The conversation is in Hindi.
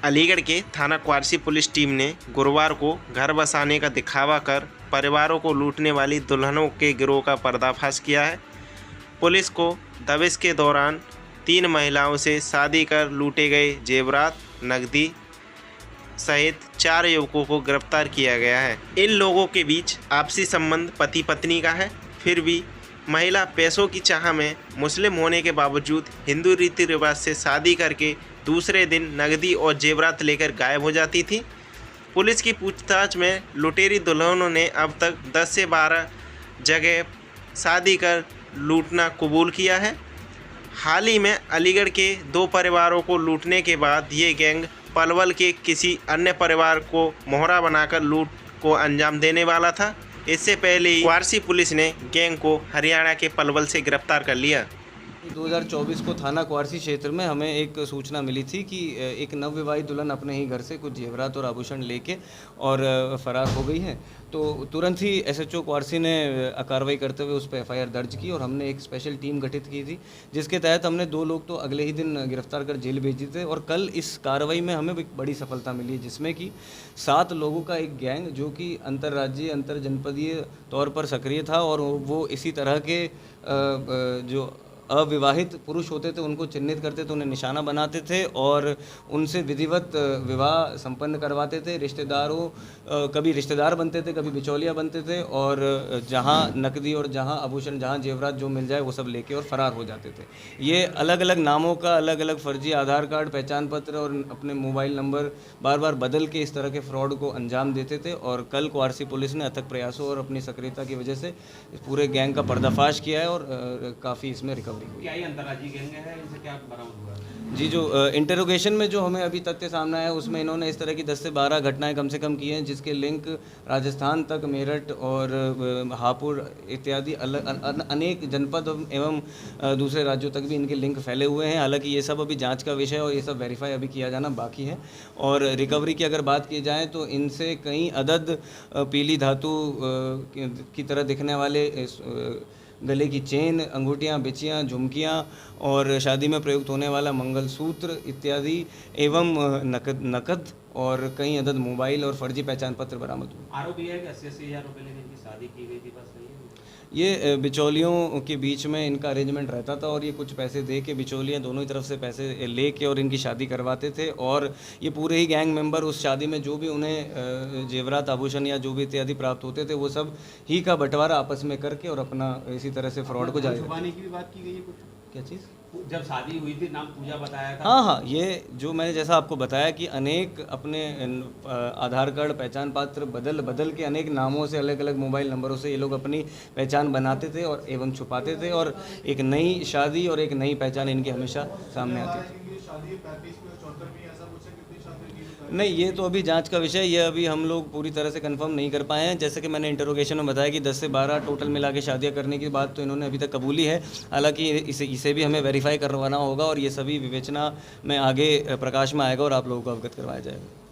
अलीगढ़ के थाना क्वारसी पुलिस टीम ने गुरुवार को घर बसाने का दिखावा कर परिवारों को लूटने वाली दुल्हनों के गिरोह का पर्दाफाश किया है। पुलिस को दबिश के दौरान 3 महिलाओं से शादी कर लूटे गए जेवरात, नकदी सहित 4 युवकों को गिरफ्तार किया गया है। इन लोगों के बीच आपसी संबंध पति पत्नी का है। फिर भी महिला पैसों की चाह में मुस्लिम होने के बावजूद हिंदू रीति रिवाज से शादी करके दूसरे दिन नकदी और जेवरात लेकर गायब हो जाती थी। पुलिस की पूछताछ में लुटेरी दुल्हनों ने अब तक 10 से 12 जगह शादी कर लूटना कबूल किया है। हाल ही में अलीगढ़ के 2 परिवारों को लूटने के बाद ये गैंग पलवल के किसी अन्य परिवार को मोहरा बनाकर लूट को अंजाम देने वाला था। इससे पहले ही क्वारसी पुलिस ने गैंग को हरियाणा के पलवल से गिरफ्तार कर लिया। 2024 को थाना क्वारसी क्षेत्र में हमें एक सूचना मिली थी कि एक नवविवाहित दुल्हन अपने ही घर से कुछ जेवरात और आभूषण लेके और फरार हो गई है। तो तुरंत ही एसएचओ क्वारसी ने कार्रवाई करते हुए उस पर एफआईआर दर्ज की और हमने एक स्पेशल टीम गठित की थी, जिसके तहत हमने 2 लोग तो अगले ही दिन गिरफ्तार कर जेल भेज दिए थे। और कल इस कार्रवाई में हमें एक बड़ी सफलता मिली, जिसमें कि 7 लोगों का एक गैंग जो कि अंतर्राज्यीय अंतरजनपदीय तौर पर सक्रिय था और वो इसी तरह के जो अविवाहित पुरुष होते थे उनको चिन्हित करते थे, उन्हें निशाना बनाते थे और उनसे विधिवत विवाह संपन्न करवाते थे। रिश्तेदारों कभी रिश्तेदार बनते थे, कभी बिचौलिया बनते थे और जहां नकदी और जहां आभूषण, जहां जेवरात जो मिल जाए वो सब लेके और फरार हो जाते थे। ये अलग अलग नामों का, अलग अलग फर्जी आधार कार्ड, पहचान पत्र और अपने मोबाइल नंबर बार बार बदल के इस तरह के फ्रॉड को अंजाम देते थे। और कल क्वारसी पुलिस ने अथक प्रयासों और अपनी सक्रियता की वजह से इस पूरे गैंग का पर्दाफाश किया है और काफ़ी इसमें रिकवरी। क्या ये अंतर्राज्यीय गैंग है, इनसे क्या बरामद हुआ है? जी, जो इंटरोगेशन में जो हमें अभी तथ्य सामने आया उसमें इन्होंने इस तरह की 10 से 12 घटनाएं कम से कम की हैं, जिसके लिंक राजस्थान तक, मेरठ और हापुड़ इत्यादि अनेक जनपद एवं दूसरे राज्यों तक भी इनके लिंक फैले हुए हैं। हालांकि ये सब अभी जांच का विषय है और ये सब वेरीफाई अभी किया जाना बाकी है। और रिकवरी की अगर बात की जाए तो इनसे कई अदद पीली धातु की तरह दिखने वाले गले की चेन, अंगूठियाँ, बिछियाँ, झुमकियाँ और शादी में प्रयुक्त होने वाला मंगलसूत्र इत्यादि एवं नकद और कई अदद मोबाइल और फर्जी पहचान पत्र बरामद हुए। आरोप यह है कि 80-80 हज़ार रुपये लेके इनकी शादी की गई थी, बस नहीं है? ये बिचौलियों के बीच में इनका अरेंजमेंट रहता था और ये कुछ पैसे दे के बिचौलियाँ दोनों ही तरफ से पैसे ले के और इनकी शादी करवाते थे। और ये पूरे ही गैंग मेंबर उस शादी में जो भी उन्हें जेवरात, आभूषण या जो भी इत्यादि प्राप्त होते थे वो सब ही का बंटवारा आपस में करके और अपना इसी तरह से फ्रॉड को जारी छुपाने की भी बात की गई है कुछ? क्या चीज़? जब शादी हुई थी, नाम पूजा बताया था। हाँ, ये जो मैंने जैसा आपको बताया कि अनेक अपने आधार कार्ड, पहचान पत्र बदल के अनेक नामों से, अलग अलग मोबाइल नंबरों से ये लोग अपनी पहचान बनाते थे और एवं छुपाते थे और एक नई शादी और एक नई पहचान इनकी हमेशा सामने आती थी। नहीं, ये तो अभी जांच का विषय, ये अभी हम लोग पूरी तरह से कंफर्म नहीं कर पाए हैं। जैसे कि मैंने इंटरोगेशन में बताया कि 10 से 12 टोटल मिला के शादियाँ करने की बात तो इन्होंने अभी तक कबूली है। हालांकि इसे भी हमें वेरीफाई करवाना होगा और ये सभी विवेचना में आगे प्रकाश में आएगा और आप लोगों को अवगत करवाया जाएगा।